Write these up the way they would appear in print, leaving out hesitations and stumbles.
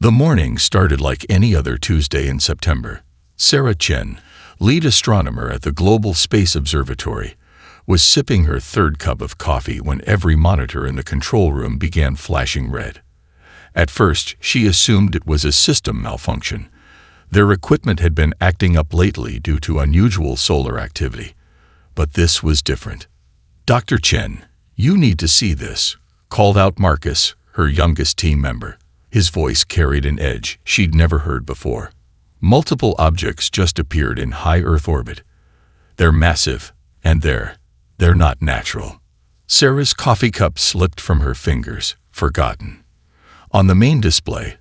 The morning started like any other Tuesday in September. Sarah Chen, lead astronomer at the Global Space Observatory, was sipping her third cup of coffee when every monitor in the control room began flashing red. At first, she assumed it was a system malfunction. Their equipment had been acting up lately due to unusual solar activity. But this was different. "Dr. Chen, you need to see this," called out Marcus, her youngest team member. His voice carried an edge she'd never heard before. Multiple objects just appeared in high Earth orbit. "They're massive, and they're not natural." Sarah's coffee cup slipped from her fingers, forgotten. On the main display,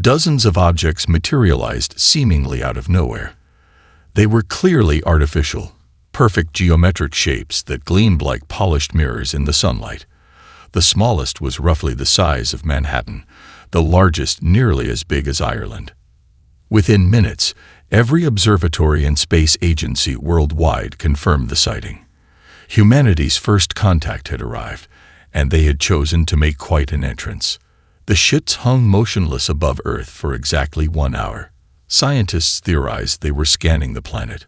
dozens of objects materialized seemingly out of nowhere. They were clearly artificial, perfect geometric shapes that gleamed like polished mirrors in the sunlight. The smallest was roughly the size of Manhattan, the largest nearly as big as Ireland. Within minutes, every observatory and space agency worldwide confirmed the sighting. Humanity's first contact had arrived, and they had chosen to make quite an entrance. The ships hung motionless above Earth for exactly 1 hour. Scientists theorized they were scanning the planet,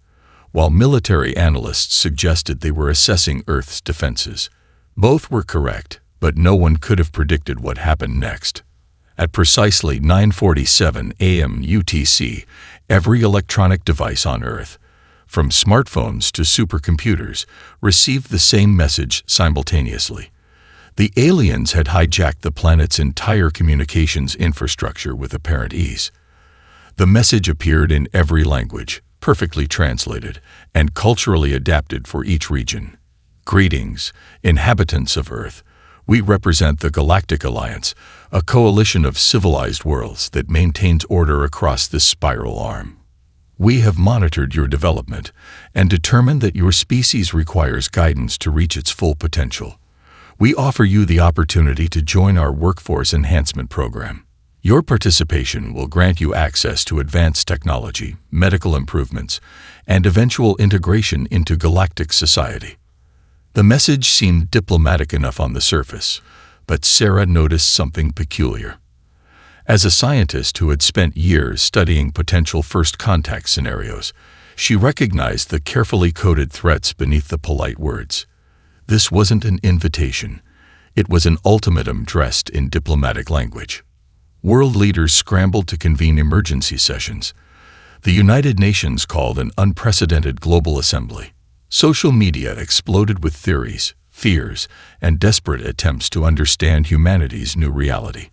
while military analysts suggested they were assessing Earth's defenses. Both were correct, but no one could have predicted what happened next. At precisely 9:47 a.m. UTC, every electronic device on Earth, from smartphones to supercomputers, received the same message simultaneously. The aliens had hijacked the planet's entire communications infrastructure with apparent ease. The message appeared in every language, perfectly translated, and culturally adapted for each region. "Greetings, inhabitants of Earth. We represent the Galactic Alliance, a coalition of civilized worlds that maintains order across this spiral arm. We have monitored your development and determined that your species requires guidance to reach its full potential. We offer you the opportunity to join our workforce enhancement program. Your participation will grant you access to advanced technology, medical improvements, and eventual integration into galactic society." The message seemed diplomatic enough on the surface, but Sarah noticed something peculiar. As a scientist who had spent years studying potential first contact scenarios, she recognized the carefully coded threats beneath the polite words. This wasn't an invitation. It was an ultimatum dressed in diplomatic language. World leaders scrambled to convene emergency sessions. The United Nations called an unprecedented global assembly. Social media exploded with theories, fears, and desperate attempts to understand humanity's new reality.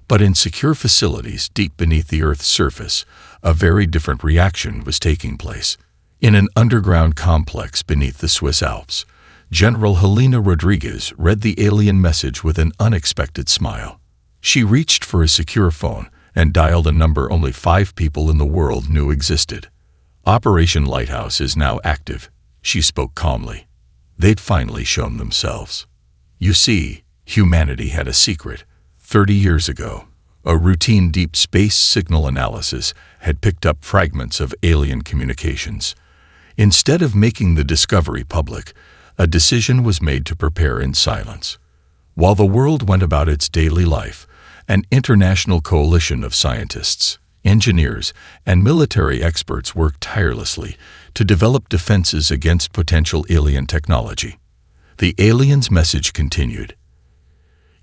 But in secure facilities deep beneath the Earth's surface, a very different reaction was taking place. In an underground complex beneath the Swiss Alps, General Helena Rodriguez read the alien message with an unexpected smile. She reached for a secure phone and dialed a number only 5 people in the world knew existed. "Operation Lighthouse is now active," she spoke calmly. They'd finally shown themselves. You see, humanity had a secret. 30 years ago, a routine deep space signal analysis had picked up fragments of alien communications. Instead of making the discovery public, a decision was made to prepare in silence. While the world went about its daily life, an international coalition of scientists, engineers, and military experts worked tirelessly to develop defenses against potential alien technology. The aliens' message continued.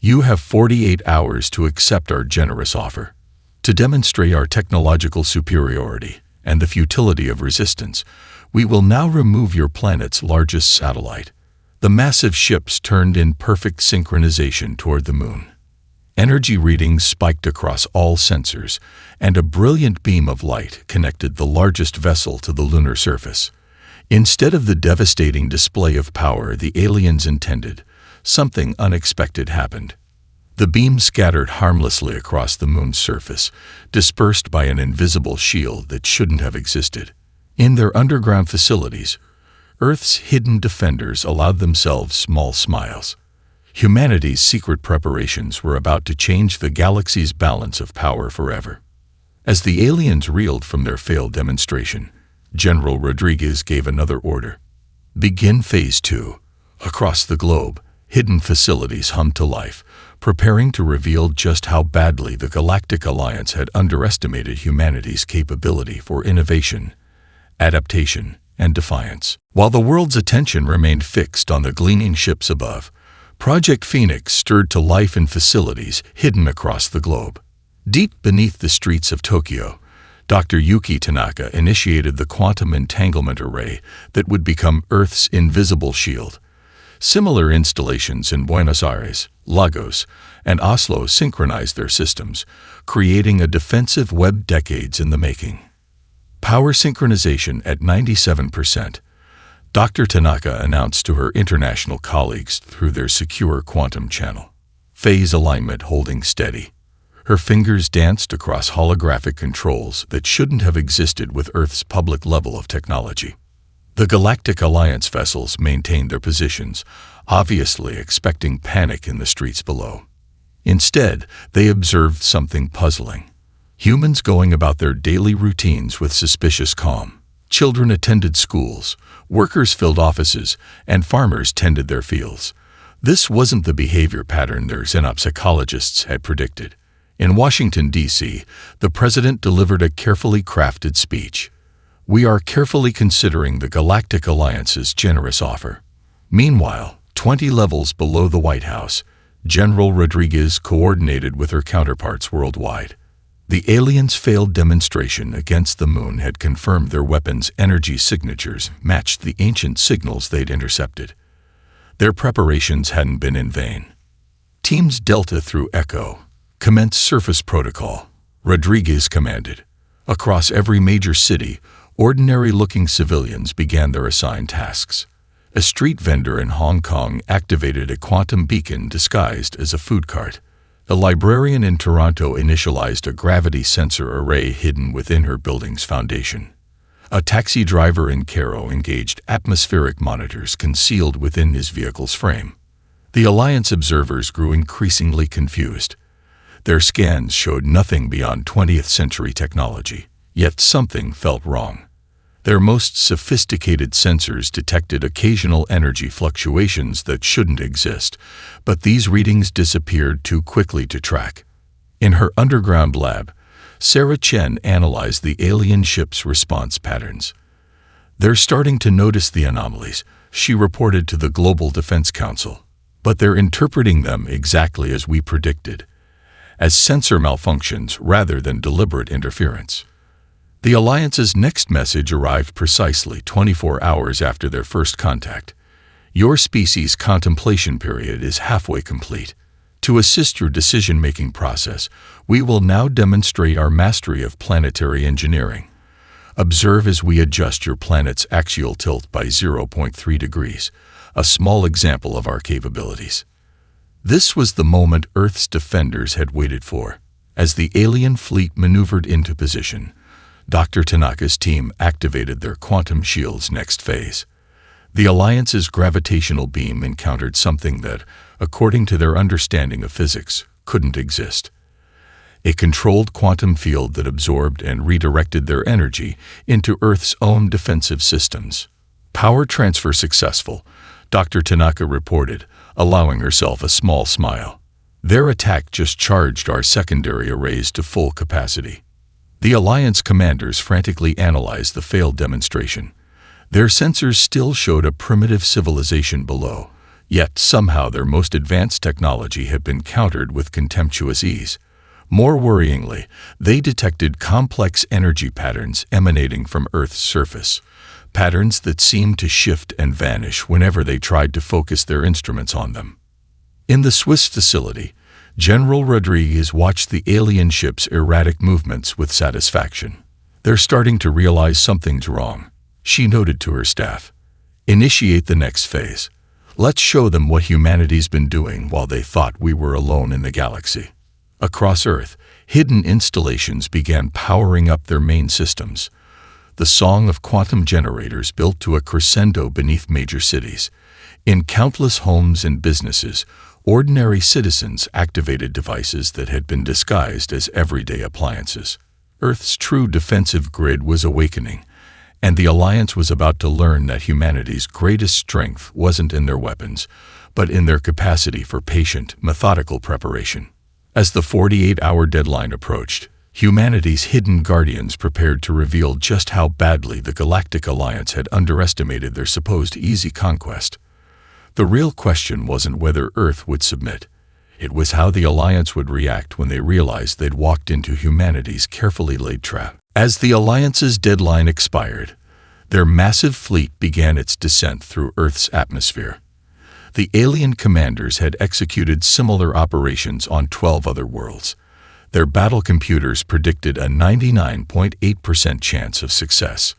"You have 48 hours to accept our generous offer. To demonstrate our technological superiority and the futility of resistance, we will now remove your planet's largest satellite." The massive ships turned in perfect synchronization toward the moon. Energy readings spiked across all sensors, and a brilliant beam of light connected the largest vessel to the lunar surface. Instead of the devastating display of power the aliens intended, something unexpected happened. The beam scattered harmlessly across the moon's surface, dispersed by an invisible shield that shouldn't have existed. In their underground facilities, Earth's hidden defenders allowed themselves small smiles. Humanity's secret preparations were about to change the galaxy's balance of power forever. As the aliens reeled from their failed demonstration, General Rodriguez gave another order. "Begin Phase 2. Across the globe, hidden facilities hummed to life, preparing to reveal just how badly the Galactic Alliance had underestimated humanity's capability for innovation, adaptation, and defiance. While the world's attention remained fixed on the gleaming ships above, Project Phoenix stirred to life in facilities hidden across the globe. Deep beneath the streets of Tokyo, Dr. Yuki Tanaka initiated the quantum entanglement array that would become Earth's invisible shield. Similar installations in Buenos Aires, Lagos, and Oslo synchronized their systems, creating a defensive web decades in the making. Power synchronization at 97%. Dr. Tanaka announced to her international colleagues through their secure quantum channel. Phase alignment holding steady. Her fingers danced across holographic controls that shouldn't have existed with Earth's public level of technology. The Galactic Alliance vessels maintained their positions, obviously expecting panic in the streets below. Instead, they observed something puzzling. Humans going about their daily routines with suspicious calm. Children attended schools, workers filled offices, and farmers tended their fields. This wasn't the behavior pattern their xenopsychologists had predicted. In Washington, D.C., the president delivered a carefully crafted speech. "We are carefully considering the Galactic Alliance's generous offer." Meanwhile, 20 levels below the White House, General Rodriguez coordinated with her counterparts worldwide. The aliens' failed demonstration against the moon had confirmed their weapons' energy signatures matched the ancient signals they'd intercepted. Their preparations hadn't been in vain. Teams Delta through Echo commenced surface protocol, Rodriguez commanded. Across every major city, ordinary-looking civilians began their assigned tasks. A street vendor in Hong Kong activated a quantum beacon disguised as a food cart. A librarian in Toronto initialized a gravity sensor array hidden within her building's foundation. A taxi driver in Cairo engaged atmospheric monitors concealed within his vehicle's frame. The Alliance observers grew increasingly confused. Their scans showed nothing beyond 20th century technology, yet something felt wrong. Their most sophisticated sensors detected occasional energy fluctuations that shouldn't exist, but these readings disappeared too quickly to track. In her underground lab, Sarah Chen analyzed the alien ship's response patterns. "They're starting to notice the anomalies," she reported to the Global Defense Council, "but they're interpreting them exactly as we predicted, as sensor malfunctions rather than deliberate interference." The Alliance's next message arrived precisely 24 hours after their first contact. "Your species' contemplation period is halfway complete. To assist your decision-making process, we will now demonstrate our mastery of planetary engineering. Observe as we adjust your planet's axial tilt by 0.3 degrees, a small example of our capabilities." This was the moment Earth's defenders had waited for. As the alien fleet maneuvered into position, Dr. Tanaka's team activated their quantum shield's next phase. The Alliance's gravitational beam encountered something that, according to their understanding of physics, couldn't exist. A controlled quantum field that absorbed and redirected their energy into Earth's own defensive systems. "Power transfer successful," Dr. Tanaka reported, allowing herself a small smile. "Their attack just charged our secondary arrays to full capacity." The Alliance commanders frantically analyzed the failed demonstration. Their sensors still showed a primitive civilization below, yet somehow their most advanced technology had been countered with contemptuous ease. More worryingly, they detected complex energy patterns emanating from Earth's surface, patterns that seemed to shift and vanish whenever they tried to focus their instruments on them. In the Swiss facility, General Rodriguez watched the alien ship's erratic movements with satisfaction. "They're starting to realize something's wrong," she noted to her staff. "Initiate the next phase. Let's show them what humanity's been doing while they thought we were alone in the galaxy." Across Earth, hidden installations began powering up their main systems. The song of quantum generators built to a crescendo beneath major cities. In countless homes and businesses, ordinary citizens activated devices that had been disguised as everyday appliances. Earth's true defensive grid was awakening, and the Alliance was about to learn that humanity's greatest strength wasn't in their weapons, but in their capacity for patient, methodical preparation. As the 48-hour deadline approached, humanity's hidden guardians prepared to reveal just how badly the Galactic Alliance had underestimated their supposed easy conquest. The real question wasn't whether Earth would submit. It was how the Alliance would react when they realized they'd walked into humanity's carefully laid trap. As the Alliance's deadline expired, their massive fleet began its descent through Earth's atmosphere. The alien commanders had executed similar operations on 12 other worlds. Their battle computers predicted a 99.8% chance of success.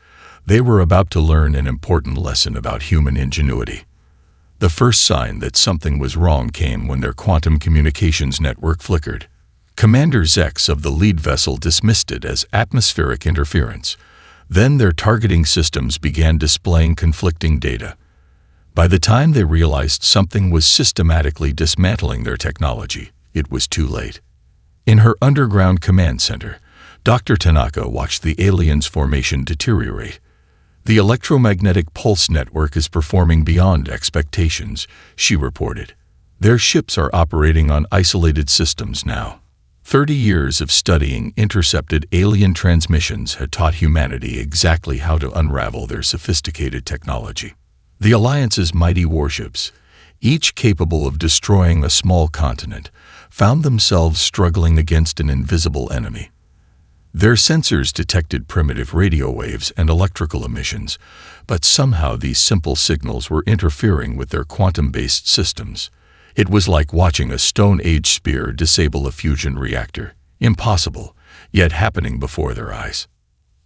They were about to learn an important lesson about human ingenuity. The first sign that something was wrong came when their quantum communications network flickered. Commander Zex of the lead vessel dismissed it as atmospheric interference. Then their targeting systems began displaying conflicting data. By the time they realized something was systematically dismantling their technology, it was too late. In her underground command center, Dr. Tanaka watched the aliens' formation deteriorate. The electromagnetic pulse network is performing beyond expectations, she reported. Their ships are operating on isolated systems now. 30 years of studying intercepted alien transmissions had taught humanity exactly how to unravel their sophisticated technology. The Alliance's mighty warships, each capable of destroying a small continent, found themselves struggling against an invisible enemy. Their sensors detected primitive radio waves and electrical emissions, but somehow these simple signals were interfering with their quantum-based systems. It was like watching a Stone Age spear disable a fusion reactor. Impossible, yet happening before their eyes.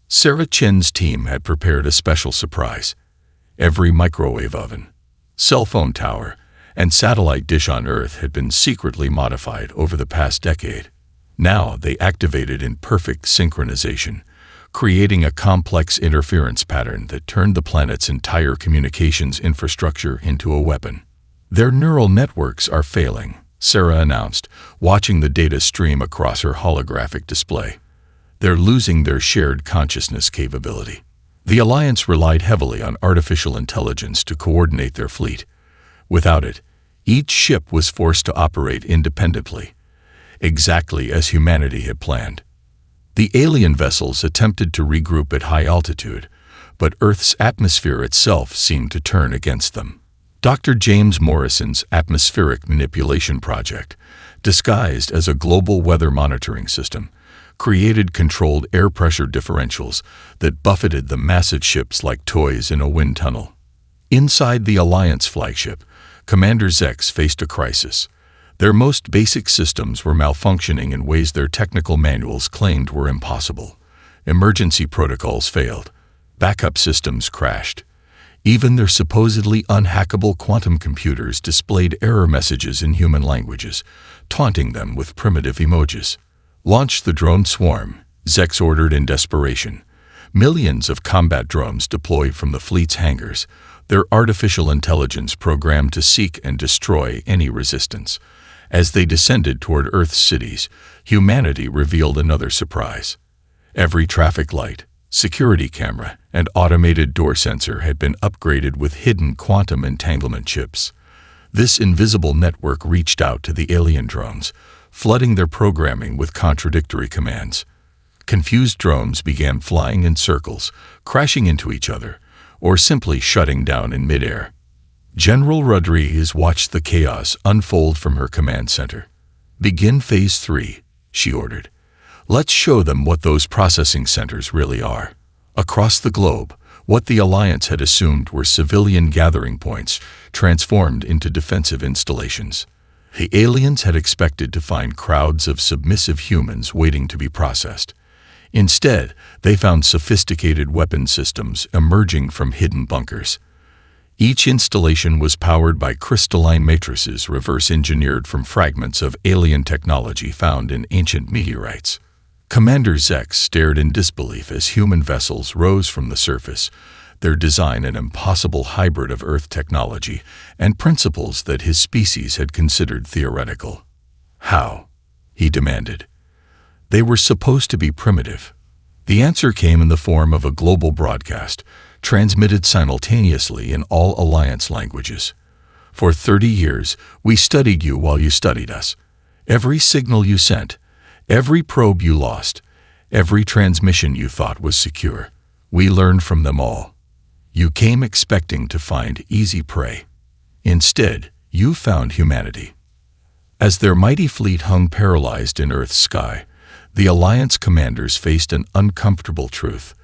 Sarah Chen's team had prepared a special surprise. Every microwave oven, cell phone tower, and satellite dish on Earth had been secretly modified over the past decade. Now they activated in perfect synchronization, creating a complex interference pattern that turned the planet's entire communications infrastructure into a weapon. Their neural networks are failing, Sarah announced, watching the data stream across her holographic display. They're losing their shared consciousness capability. The Alliance relied heavily on artificial intelligence to coordinate their fleet. Without it, each ship was forced to operate independently, exactly as humanity had planned. The alien vessels attempted to regroup at high altitude, but Earth's atmosphere itself seemed to turn against them. Dr. James Morrison's atmospheric manipulation project, disguised as a global weather monitoring system, created controlled air pressure differentials that buffeted the massive ships like toys in a wind tunnel. Inside the Alliance flagship, Commander Zex faced a crisis. Their most basic systems were malfunctioning in ways their technical manuals claimed were impossible. Emergency protocols failed. Backup systems crashed. Even their supposedly unhackable quantum computers displayed error messages in human languages, taunting them with primitive emojis. Launch the drone swarm, Zex ordered in desperation. Millions of combat drones deployed from the fleet's hangars, their artificial intelligence programmed to seek and destroy any resistance. As they descended toward Earth's cities, humanity revealed another surprise. Every traffic light, security camera, and automated door sensor had been upgraded with hidden quantum entanglement chips. This invisible network reached out to the alien drones, flooding their programming with contradictory commands. Confused drones began flying in circles, crashing into each other, or simply shutting down in midair. General Rodriguez watched the chaos unfold from her command center. "Begin Phase 3, she ordered. "Let's show them what those processing centers really are." Across the globe, what the Alliance had assumed were civilian gathering points transformed into defensive installations. The aliens had expected to find crowds of submissive humans waiting to be processed. Instead, they found sophisticated weapon systems emerging from hidden bunkers. Each installation was powered by crystalline matrices reverse-engineered from fragments of alien technology found in ancient meteorites. Commander Zex stared in disbelief as human vessels rose from the surface, their design an impossible hybrid of Earth technology and principles that his species had considered theoretical. "How?" he demanded. They were supposed to be primitive. The answer came in the form of a global broadcast, transmitted simultaneously in all Alliance languages. For 30 years, we studied you while you studied us. Every signal you sent, every probe you lost, every transmission you thought was secure, we learned from them all. You came expecting to find easy prey. Instead, you found humanity. As their mighty fleet hung paralyzed in Earth's sky, the Alliance commanders faced an uncomfortable truth.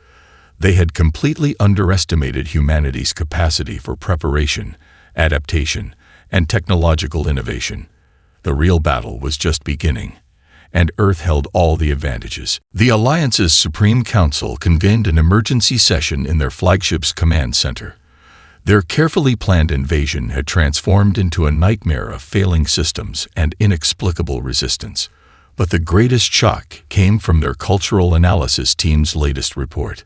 They had completely underestimated humanity's capacity for preparation, adaptation, and technological innovation. The real battle was just beginning, and Earth held all the advantages. The Alliance's Supreme Council convened an emergency session in their flagship's command center. Their carefully planned invasion had transformed into a nightmare of failing systems and inexplicable resistance. But the greatest shock came from their cultural analysis team's latest report.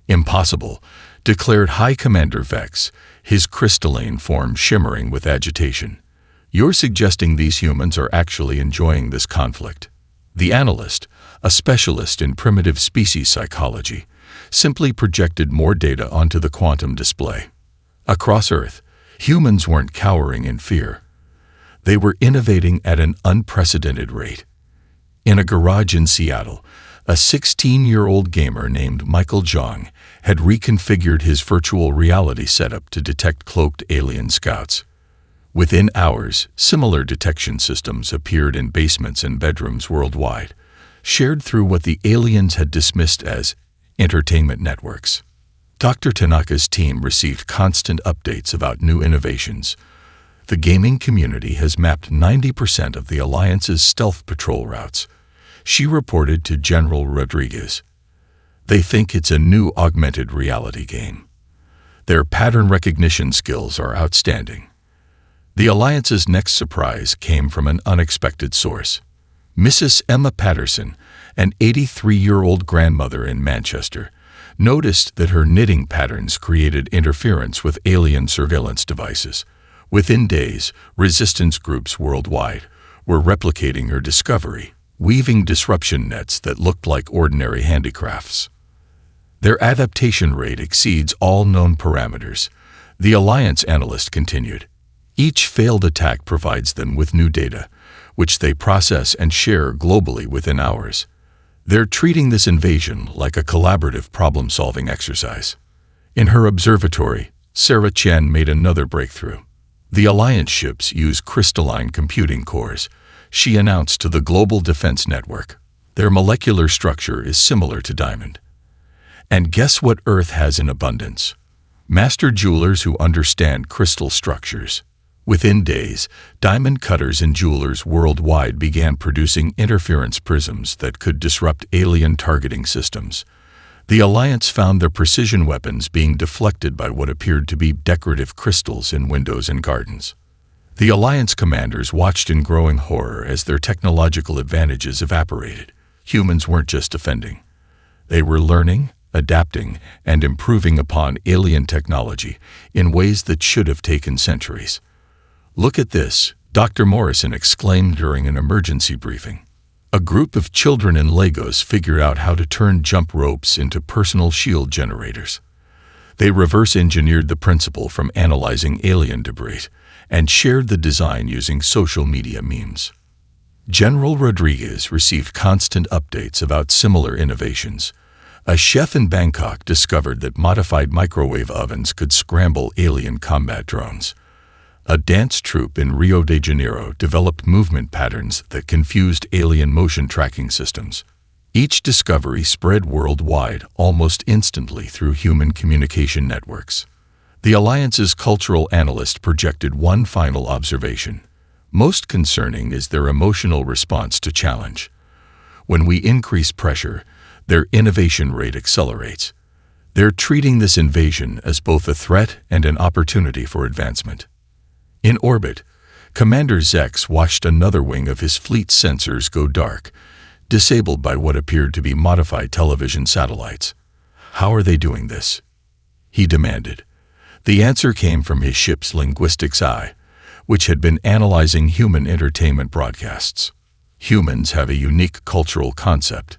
Impossible, declared High Commander Vex, his crystalline form shimmering with agitation. You're suggesting these humans are actually enjoying this conflict. The analyst, a specialist in primitive species psychology, simply projected more data onto the quantum display. Across Earth, humans weren't cowering in fear. They were innovating at an unprecedented rate. In a garage in Seattle, a 16-year-old gamer named Michael Jong had reconfigured his virtual reality setup to detect cloaked alien scouts. Within hours, similar detection systems appeared in basements and bedrooms worldwide, shared through what the aliens had dismissed as entertainment networks. Dr. Tanaka's team received constant updates about new innovations. The gaming community has mapped 90% of the Alliance's stealth patrol routes, she reported to General Rodriguez. They think it's a new augmented reality game. Their pattern recognition skills are outstanding. The Alliance's next surprise came from an unexpected source. Mrs. Emma Patterson, an 83-year-old grandmother in Manchester, noticed that her knitting patterns created interference with alien surveillance devices. Within days, resistance groups worldwide were replicating her discovery, weaving disruption nets that looked like ordinary handicrafts. Their adaptation rate exceeds all known parameters, the Alliance analyst continued. Each failed attack provides them with new data, which they process and share globally within hours. They're treating this invasion like a collaborative problem-solving exercise. In her observatory, Sarah Chen made another breakthrough. The Alliance ships use crystalline computing cores, she announced to the Global Defense Network. Their molecular structure is similar to diamond. And guess what Earth has in abundance? Master jewelers who understand crystal structures. Within days, diamond cutters and jewelers worldwide began producing interference prisms that could disrupt alien targeting systems. The Alliance found their precision weapons being deflected by what appeared to be decorative crystals in windows and gardens. The Alliance commanders watched in growing horror as their technological advantages evaporated. Humans weren't just defending. They were learning, adapting, and improving upon alien technology in ways that should have taken centuries. Look at this, Dr. Morrison exclaimed during an emergency briefing. A group of children in Legos figured out how to turn jump ropes into personal shield generators. They reverse-engineered the principle from analyzing alien debris and shared the design using social media memes. General Rodriguez received constant updates about similar innovations. A chef in Bangkok discovered that modified microwave ovens could scramble alien combat drones. A dance troupe in Rio de Janeiro developed movement patterns that confused alien motion tracking systems. Each discovery spread worldwide almost instantly through human communication networks. The Alliance's cultural analyst projected one final observation. Most concerning is their emotional response to challenge. When we increase pressure, their innovation rate accelerates. They're treating this invasion as both a threat and an opportunity for advancement. In orbit, Commander Zex watched another wing of his fleet's sensors go dark, disabled by what appeared to be modified television satellites. How are they doing this? He demanded. The answer came from his ship's linguistics eye, which had been analyzing human entertainment broadcasts. Humans have a unique cultural concept,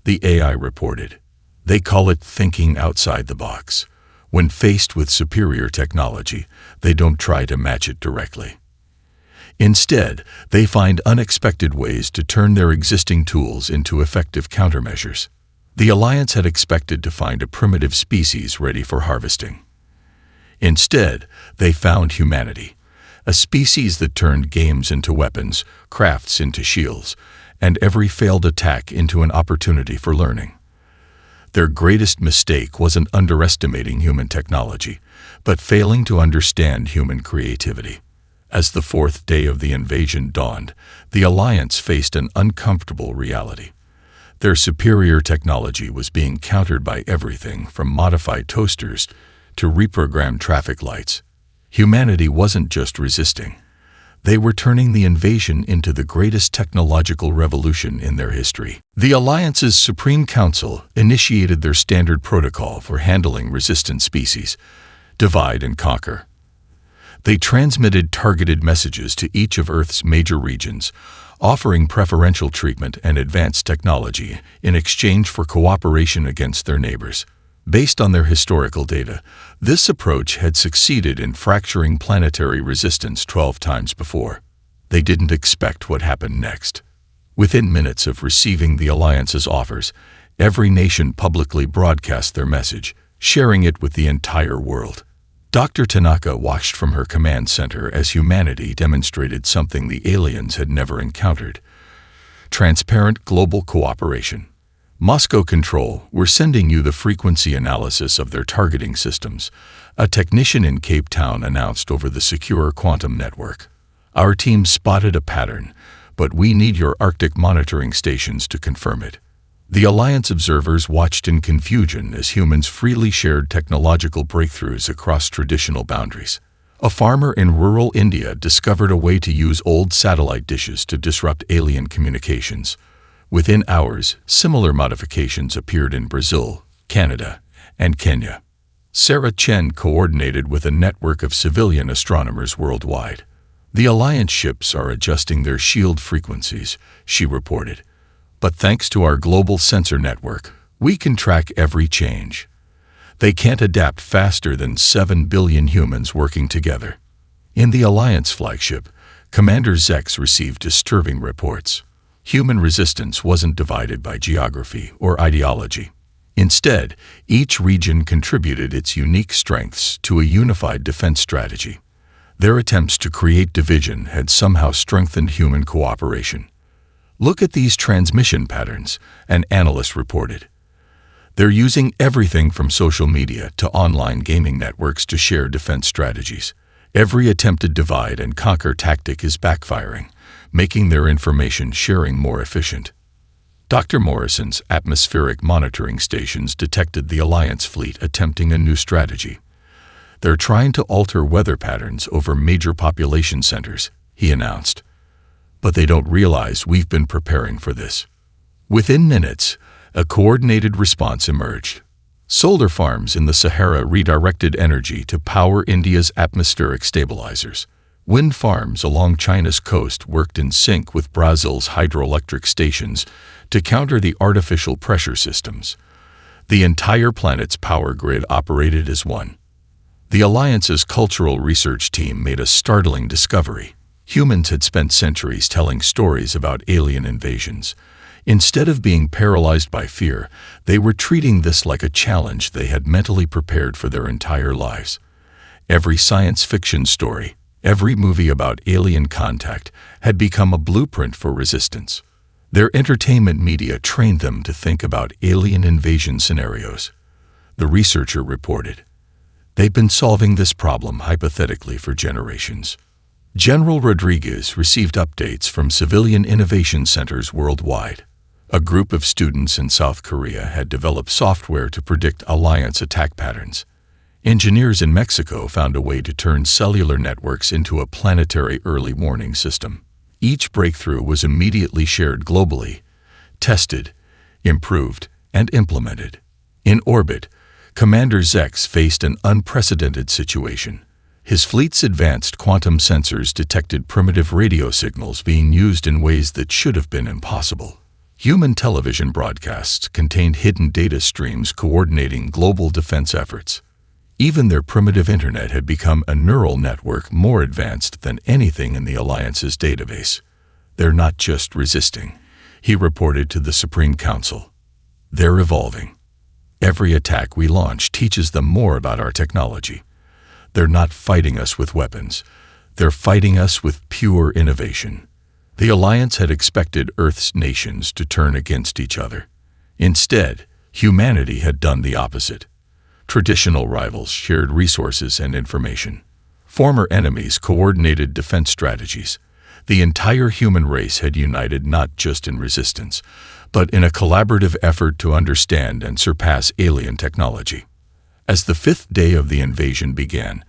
the AI reported. They call it thinking outside the box. When faced with superior technology, they don't try to match it directly. Instead, they find unexpected ways to turn their existing tools into effective countermeasures. The Alliance had expected to find a primitive species ready for harvesting. Instead, they found humanity, a species that turned games into weapons, crafts into shields, and every failed attack into an opportunity for learning. Their greatest mistake wasn't underestimating human technology, but failing to understand human creativity. As the fourth day of the invasion dawned, the Alliance faced an uncomfortable reality. Their superior technology was being countered by everything from modified toasters to reprogrammed traffic lights. Humanity wasn't just resisting. They were turning the invasion into the greatest technological revolution in their history. The Alliance's Supreme Council initiated their standard protocol for handling resistant species: divide and conquer. They transmitted targeted messages to each of Earth's major regions, offering preferential treatment and advanced technology in exchange for cooperation against their neighbors. Based on their historical data, this approach had succeeded in fracturing planetary resistance 12 times before. They didn't expect what happened next. Within minutes of receiving the Alliance's offers, every nation publicly broadcast their message, sharing it with the entire world. Dr. Tanaka watched from her command center as humanity demonstrated something the aliens had never encountered: transparent global cooperation. Moscow Control, we're sending you the frequency analysis of their targeting systems, a technician in Cape Town announced over the secure quantum network. Our team spotted a pattern, but we need your Arctic monitoring stations to confirm it. The Alliance observers watched in confusion as humans freely shared technological breakthroughs across traditional boundaries. A farmer in rural India discovered a way to use old satellite dishes to disrupt alien communications. Within hours, similar modifications appeared in Brazil, Canada, and Kenya. Sarah Chen coordinated with a network of civilian astronomers worldwide. The Alliance ships are adjusting their shield frequencies, she reported. But thanks to our global sensor network, we can track every change. They can't adapt faster than 7 billion humans working together. In the Alliance flagship, Commander Zex received disturbing reports. Human resistance wasn't divided by geography or ideology. Instead, each region contributed its unique strengths to a unified defense strategy. Their attempts to create division had somehow strengthened human cooperation. Look at these transmission patterns, an analyst reported. They're using everything from social media to online gaming networks to share defense strategies. Every attempted divide and conquer tactic is backfiring, making their information sharing more efficient. Dr. Morrison's atmospheric monitoring stations detected the Alliance fleet attempting a new strategy. They're trying to alter weather patterns over major population centers, he announced. But they don't realize we've been preparing for this. Within minutes, a coordinated response emerged. Solar farms in the Sahara redirected energy to power India's atmospheric stabilizers. Wind farms along China's coast worked in sync with Brazil's hydroelectric stations to counter the artificial pressure systems. The entire planet's power grid operated as one. The Alliance's cultural research team made a startling discovery. Humans had spent centuries telling stories about alien invasions. Instead of being paralyzed by fear, they were treating this like a challenge they had mentally prepared for their entire lives. Every science fiction story, every movie about alien contact had become a blueprint for resistance. Their entertainment media trained them to think about alien invasion scenarios. The researcher reported, "They've been solving this problem hypothetically for generations." General Rodriguez received updates from civilian innovation centers worldwide. A group of students in South Korea had developed software to predict Alliance attack patterns. Engineers in Mexico found a way to turn cellular networks into a planetary early warning system. Each breakthrough was immediately shared globally, tested, improved, and implemented. In orbit, Commander Zex faced an unprecedented situation. His fleet's advanced quantum sensors detected primitive radio signals being used in ways that should have been impossible. Human television broadcasts contained hidden data streams coordinating global defense efforts. Even their primitive internet had become a neural network more advanced than anything in the Alliance's database. They're not just resisting, he reported to the Supreme Council. They're evolving. Every attack we launch teaches them more about our technology. They're not fighting us with weapons. They're fighting us with pure innovation. The Alliance had expected Earth's nations to turn against each other. Instead, humanity had done the opposite. Traditional rivals shared resources and information. Former enemies coordinated defense strategies. The entire human race had united not just in resistance, but in a collaborative effort to understand and surpass alien technology. As the fifth day of the invasion began,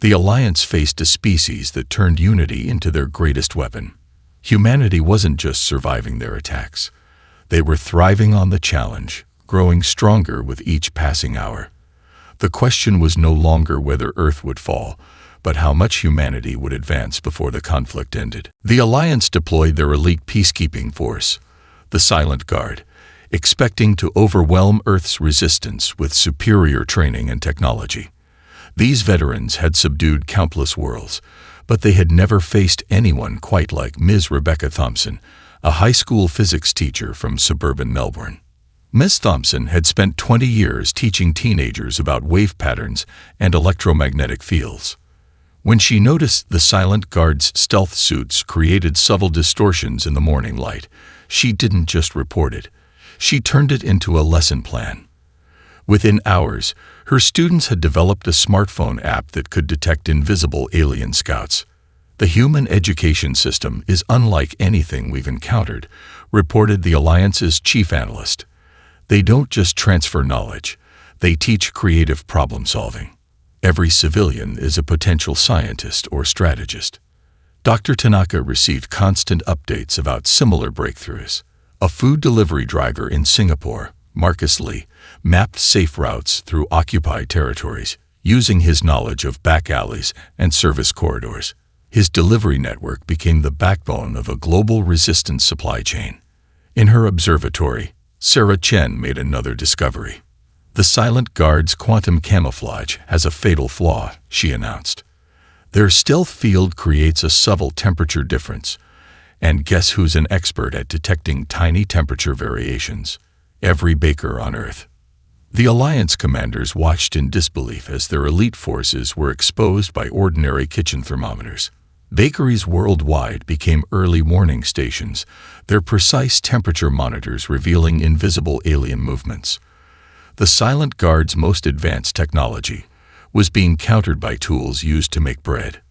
the Alliance faced a species that turned unity into their greatest weapon. Humanity wasn't just surviving their attacks. They were thriving on the challenge, growing stronger with each passing hour. The question was no longer whether Earth would fall, but how much humanity would advance before the conflict ended. The Alliance deployed their elite peacekeeping force, the Silent Guard, expecting to overwhelm Earth's resistance with superior training and technology. These veterans had subdued countless worlds, but they had never faced anyone quite like Ms. Rebecca Thompson, a high school physics teacher from suburban Melbourne. Ms. Thompson had spent 20 years teaching teenagers about wave patterns and electromagnetic fields. When she noticed the Silent Guard's stealth suits created subtle distortions in the morning light, she didn't just report it. She turned it into a lesson plan. Within hours, her students had developed a smartphone app that could detect invisible alien scouts. The human education system is unlike anything we've encountered, reported the Alliance's chief analyst. They don't just transfer knowledge, they teach creative problem-solving. Every civilian is a potential scientist or strategist. Dr. Tanaka received constant updates about similar breakthroughs. A food delivery driver in Singapore, Marcus Lee, mapped safe routes through occupied territories, using his knowledge of back alleys and service corridors. His delivery network became the backbone of a global resistance supply chain. In her observatory, Sarah Chen made another discovery. The Silent Guard's quantum camouflage has a fatal flaw, she announced. Their stealth field creates a subtle temperature difference. And guess who's an expert at detecting tiny temperature variations? Every baker on Earth. The Alliance commanders watched in disbelief as their elite forces were exposed by ordinary kitchen thermometers. Bakeries worldwide became early warning stations, their precise temperature monitors revealing invisible alien movements. The Silent Guard's most advanced technology was being countered by tools used to make bread.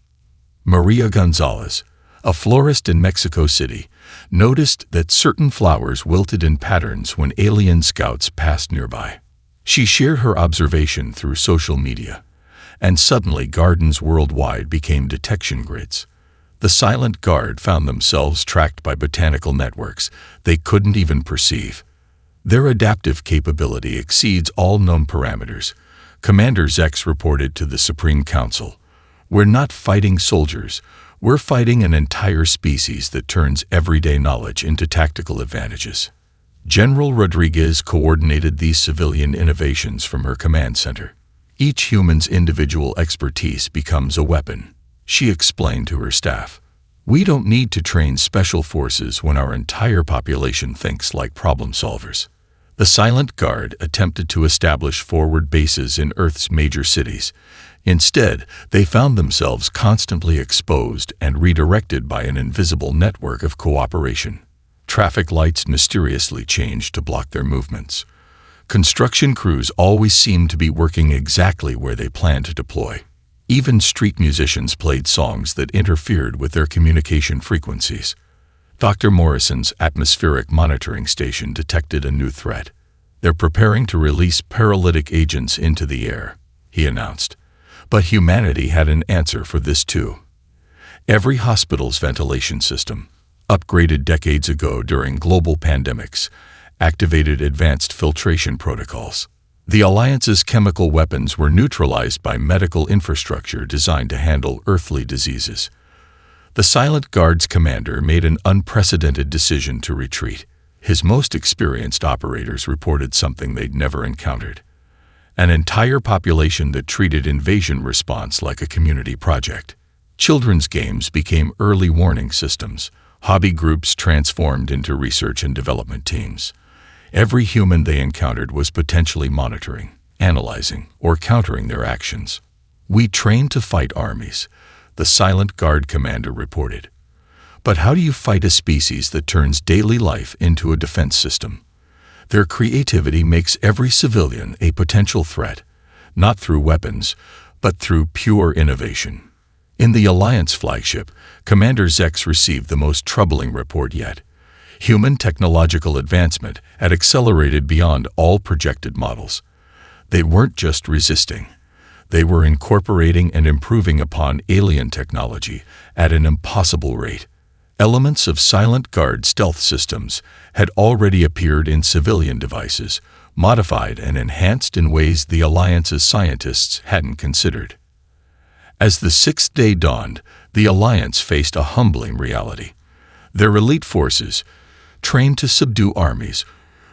Maria Gonzalez, a florist in Mexico City, noticed that certain flowers wilted in patterns when alien scouts passed nearby. She shared her observation through social media, and suddenly gardens worldwide became detection grids. The Silent Guard found themselves tracked by botanical networks they couldn't even perceive. Their adaptive capability exceeds all known parameters, Commander Zex reported to the Supreme Council. We're not fighting soldiers, we're fighting an entire species that turns everyday knowledge into tactical advantages. General Rodriguez coordinated these civilian innovations from her command center. Each human's individual expertise becomes a weapon, she explained to her staff. We don't need to train special forces when our entire population thinks like problem solvers. The Silent Guard attempted to establish forward bases in Earth's major cities. Instead, they found themselves constantly exposed and redirected by an invisible network of cooperation. Traffic lights mysteriously changed to block their movements. Construction crews always seemed to be working exactly where they planned to deploy. Even street musicians played songs that interfered with their communication frequencies. Dr. Morrison's atmospheric monitoring station detected a new threat. They're preparing to release paralytic agents into the air, he announced. But humanity had an answer for this too. Every hospital's ventilation system, upgraded decades ago during global pandemics, activated advanced filtration protocols. The Alliance's chemical weapons were neutralized by medical infrastructure designed to handle earthly diseases. The Silent Guard's commander made an unprecedented decision to retreat. His most experienced operators reported something they'd never encountered. an entire population that treated invasion response like a community project. Children's games became early warning systems. Hobby groups transformed into research and development teams. Every human they encountered was potentially monitoring, analyzing, or countering their actions. "We trained to fight armies," the Silent Guard commander reported. But how do you fight a species that turns daily life into a defense system? Their creativity makes every civilian a potential threat, not through weapons, but through pure innovation. In the Alliance flagship, Commander Zex received the most troubling report yet. Human technological advancement had accelerated beyond all projected models. They weren't just resisting. They were incorporating and improving upon alien technology at an impossible rate. Elements of Silent Guard stealth systems had already appeared in civilian devices, modified and enhanced in ways the Alliance's scientists hadn't considered. As the sixth day dawned, the Alliance faced a humbling reality. Their elite forces, trained to subdue armies,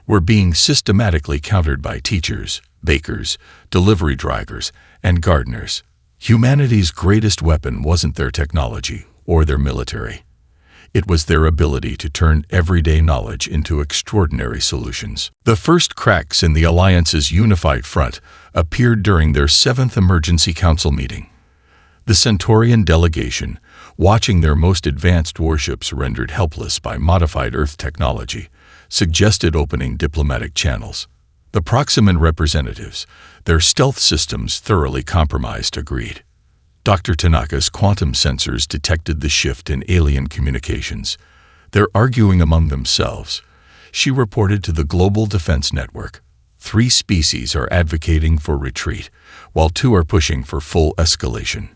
were being systematically countered by teachers, bakers, delivery drivers, and gardeners. Humanity's greatest weapon wasn't their technology or their military. It was their ability to turn everyday knowledge into extraordinary solutions. The first cracks in the Alliance's unified front appeared during their 7th Emergency Council meeting. The Centaurian delegation, watching their most advanced warships rendered helpless by modified Earth technology, suggested opening diplomatic channels. The Proximan representatives, their stealth systems thoroughly compromised, agreed. Dr. Tanaka's quantum sensors detected the shift in alien communications. "They're arguing among themselves," she reported to the Global Defense Network. 3 species are advocating for retreat, while 2 are pushing for full escalation.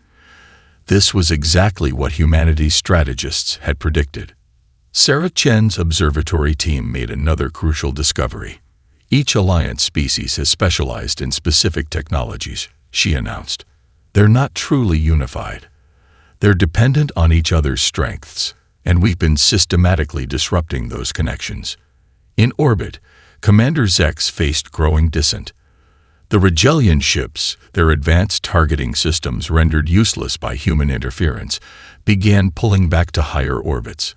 This was exactly what humanity's strategists had predicted. Sarah Chen's observatory team made another crucial discovery. Each Alliance species has specialized in specific technologies, she announced. They're not truly unified. They're dependent on each other's strengths, and we've been systematically disrupting those connections. In orbit, Commander Zex faced growing dissent. The Regellian ships, their advanced targeting systems rendered useless by human interference, began pulling back to higher orbits.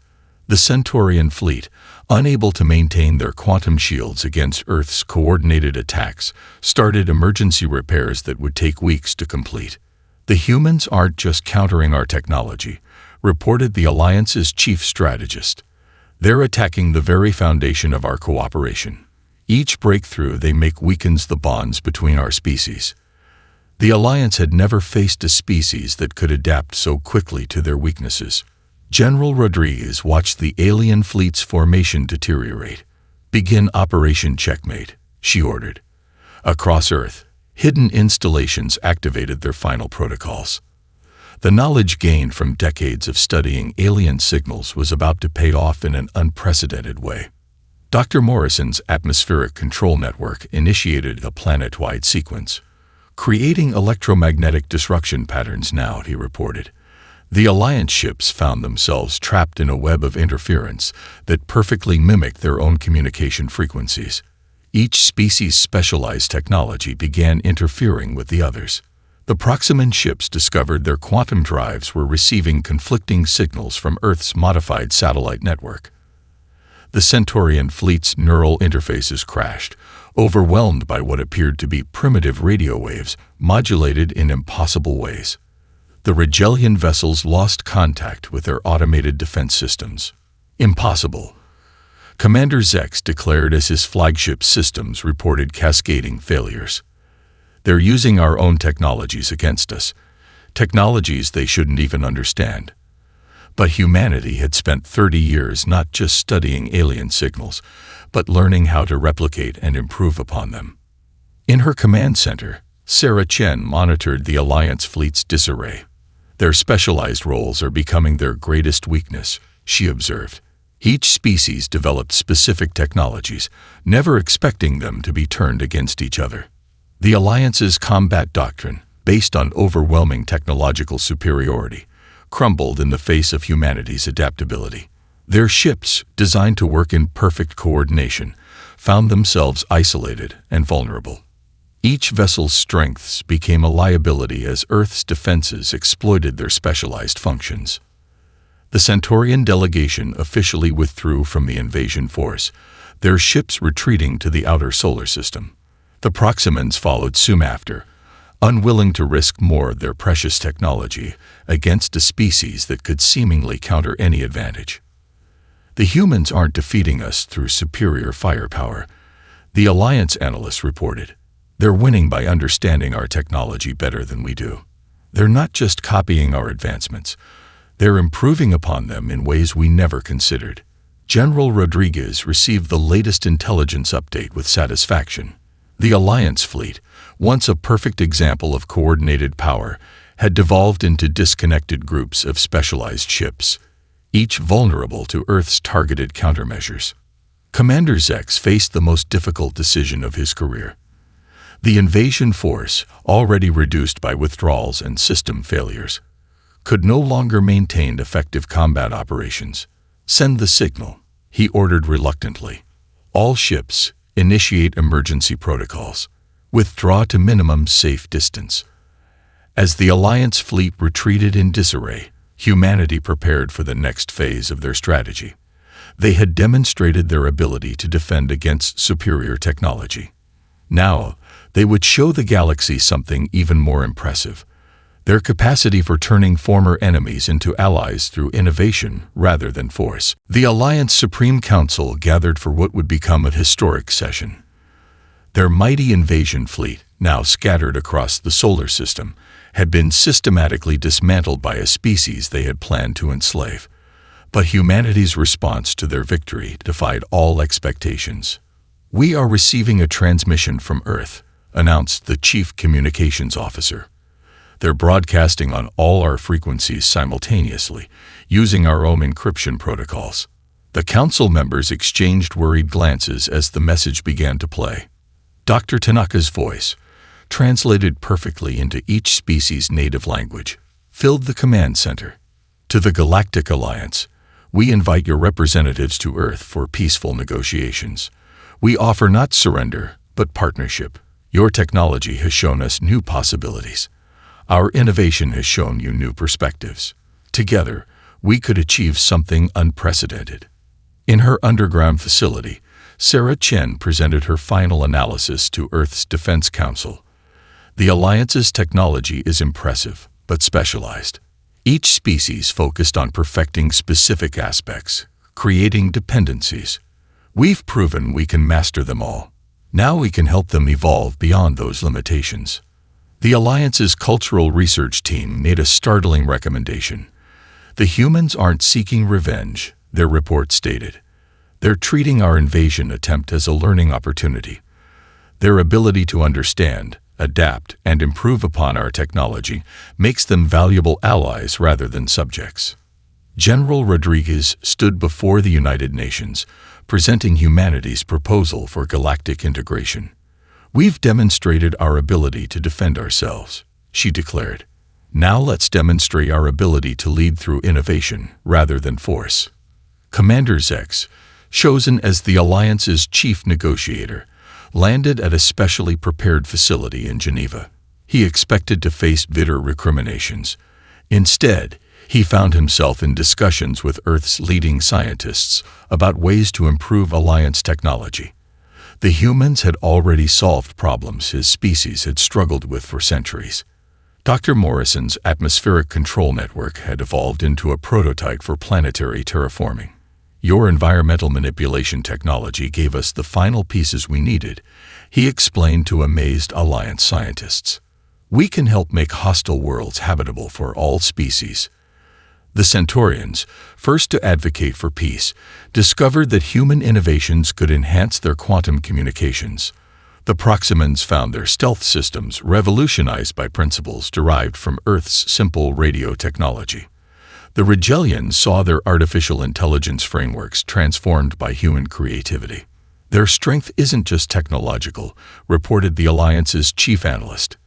The Centaurian fleet, unable to maintain their quantum shields against Earth's coordinated attacks, started emergency repairs that would take weeks to complete. "The humans aren't just countering our technology," reported the Alliance's chief strategist. "They're attacking the very foundation of our cooperation. Each breakthrough they make weakens the bonds between our species." The Alliance had never faced a species that could adapt so quickly to their weaknesses. General Rodriguez watched the alien fleet's formation deteriorate. "Begin Operation Checkmate," she ordered. Across Earth, hidden installations activated their final protocols. The knowledge gained from decades of studying alien signals was about to pay off in an unprecedented way. Dr. Morrison's atmospheric control network initiated a planet-wide sequence. "Creating electromagnetic disruption patterns now," he reported. The Alliance ships found themselves trapped in a web of interference that perfectly mimicked their own communication frequencies. Each species' specialized technology began interfering with the others. The Proximan ships discovered their quantum drives were receiving conflicting signals from Earth's modified satellite network. The Centaurian fleet's neural interfaces crashed, overwhelmed by what appeared to be primitive radio waves modulated in impossible ways. The Regellian vessels lost contact with their automated defense systems. "Impossible," Commander Zex declared as his flagship systems reported cascading failures. "They're using our own technologies against us, technologies they shouldn't even understand." But humanity had spent 30 years not just studying alien signals, but learning how to replicate and improve upon them. In her command center, Sarah Chen monitored the Alliance fleet's disarray. "Their specialized roles are becoming their greatest weakness," she observed. Each species developed specific technologies, never expecting them to be turned against each other. The Alliance's combat doctrine, based on overwhelming technological superiority, crumbled in the face of humanity's adaptability. Their ships, designed to work in perfect coordination, found themselves isolated and vulnerable. Each vessel's strengths became a liability as Earth's defenses exploited their specialized functions. The Centaurian delegation officially withdrew from the invasion force, their ships retreating to the outer solar system. The Proximans followed soon after, unwilling to risk more of their precious technology against a species that could seemingly counter any advantage. The humans aren't defeating us through superior firepower, the Alliance analysts reported. They're winning by understanding our technology better than we do. They're not just copying our advancements, they're improving upon them in ways we never considered. General Rodriguez received the latest intelligence update with satisfaction. The Alliance fleet, once a perfect example of coordinated power, had devolved into disconnected groups of specialized ships, each vulnerable to Earth's targeted countermeasures. Commander Zex faced the most difficult decision of his career. The invasion force, already reduced by withdrawals and system failures, could no longer maintain effective combat operations. "Send the signal," he ordered reluctantly. "All ships, initiate emergency protocols. Withdraw to minimum safe distance." As the Alliance fleet retreated in disarray, humanity prepared for the next phase of their strategy. They had demonstrated their ability to defend against superior technology. Now, they would show the galaxy something even more impressive: their capacity for turning former enemies into allies through innovation rather than force. The Alliance Supreme Council gathered for what would become a historic session. Their mighty invasion fleet, now scattered across the solar system, had been systematically dismantled by a species they had planned to enslave. But humanity's response to their victory defied all expectations. "We are receiving a transmission from Earth," announced the Chief Communications Officer. "They're broadcasting on all our frequencies simultaneously, using our own encryption protocols." The council members exchanged worried glances as the message began to play. Dr. Tanaka's voice, translated perfectly into each species' native language, filled the command center. "To the Galactic Alliance, we invite your representatives to Earth for peaceful negotiations. We offer not surrender, but partnership. Your technology has shown us new possibilities. Our innovation has shown you new perspectives. Together, we could achieve something unprecedented." In her underground facility, Sarah Chen presented her final analysis to Earth's Defense Council. The Alliance's technology is impressive, but specialized. Each species focused on perfecting specific aspects, creating dependencies. "We've proven we can master them all. Now we can help them evolve beyond those limitations." The Alliance's cultural research team made a startling recommendation. "The humans aren't seeking revenge," their report stated. "They're treating our invasion attempt as a learning opportunity. Their ability to understand, adapt, and improve upon our technology makes them valuable allies rather than subjects." General Rodriguez stood before the United Nations, presenting humanity's proposal for galactic integration. "We've demonstrated our ability to defend ourselves," she declared. "Now let's demonstrate our ability to lead through innovation rather than force." Commander Zex, chosen as the Alliance's chief negotiator, landed at a specially prepared facility in Geneva. He expected to face bitter recriminations. Instead, he found himself in discussions with Earth's leading scientists about ways to improve Alliance technology. The humans had already solved problems his species had struggled with for centuries. Dr. Morrison's atmospheric control network had evolved into a prototype for planetary terraforming. "Your environmental manipulation technology gave us the final pieces we needed," he explained to amazed Alliance scientists. "We can help make hostile worlds habitable for all species." The Centaurians, first to advocate for peace, discovered that human innovations could enhance their quantum communications. The Proximans found their stealth systems revolutionized by principles derived from Earth's simple radio technology. The Rigelians saw their artificial intelligence frameworks transformed by human creativity. "Their strength isn't just technological," reported the Alliance's chief analyst.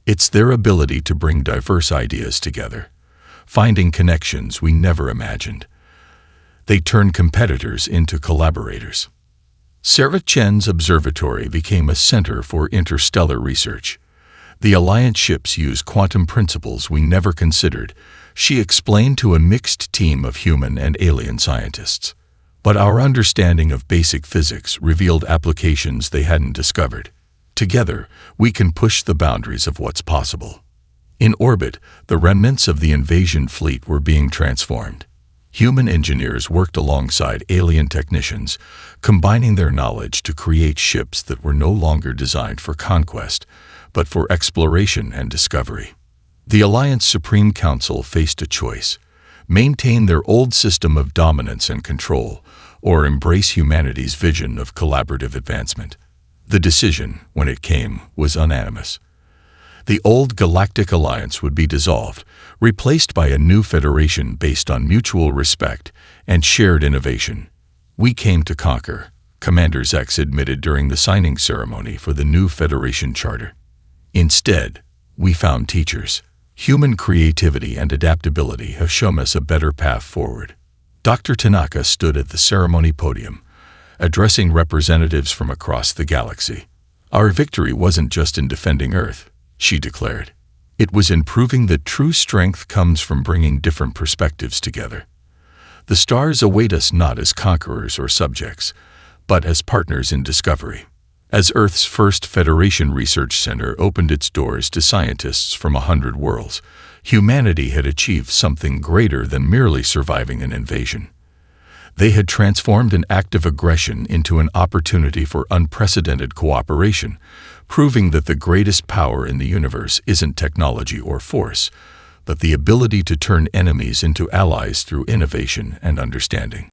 "It's their ability to bring diverse ideas together, finding connections we never imagined. They turn competitors into collaborators." Sarah Chen's observatory became a center for interstellar research. The Alliance ships use quantum principles we never considered, she explained to a mixed team of human and alien scientists. But our understanding of basic physics revealed applications they hadn't discovered. Together, we can push the boundaries of what's possible. In orbit, the remnants of the invasion fleet were being transformed. Human engineers worked alongside alien technicians, combining their knowledge to create ships that were no longer designed for conquest, but for exploration and discovery. The Alliance Supreme Council faced a choice: maintain their old system of dominance and control, or embrace humanity's vision of collaborative advancement. The decision, when it came, was unanimous. The old Galactic Alliance would be dissolved, replaced by a new federation based on mutual respect and shared innovation. "We came to conquer," Commander Zex admitted during the signing ceremony for the new Federation Charter. "Instead, we found teachers. Human creativity and adaptability have shown us a better path forward." Dr. Tanaka stood at the ceremony podium, addressing representatives from across the galaxy. "Our victory wasn't just in defending Earth," she declared. "It was in proving that true strength comes from bringing different perspectives together. The stars await us not as conquerors or subjects, but as partners in discovery." As Earth's first Federation Research Center opened its doors to scientists from 100 worlds, humanity had achieved something greater than merely surviving an invasion. They had transformed an act of aggression into an opportunity for unprecedented cooperation, proving that the greatest power in the universe isn't technology or force, but the ability to turn enemies into allies through innovation and understanding.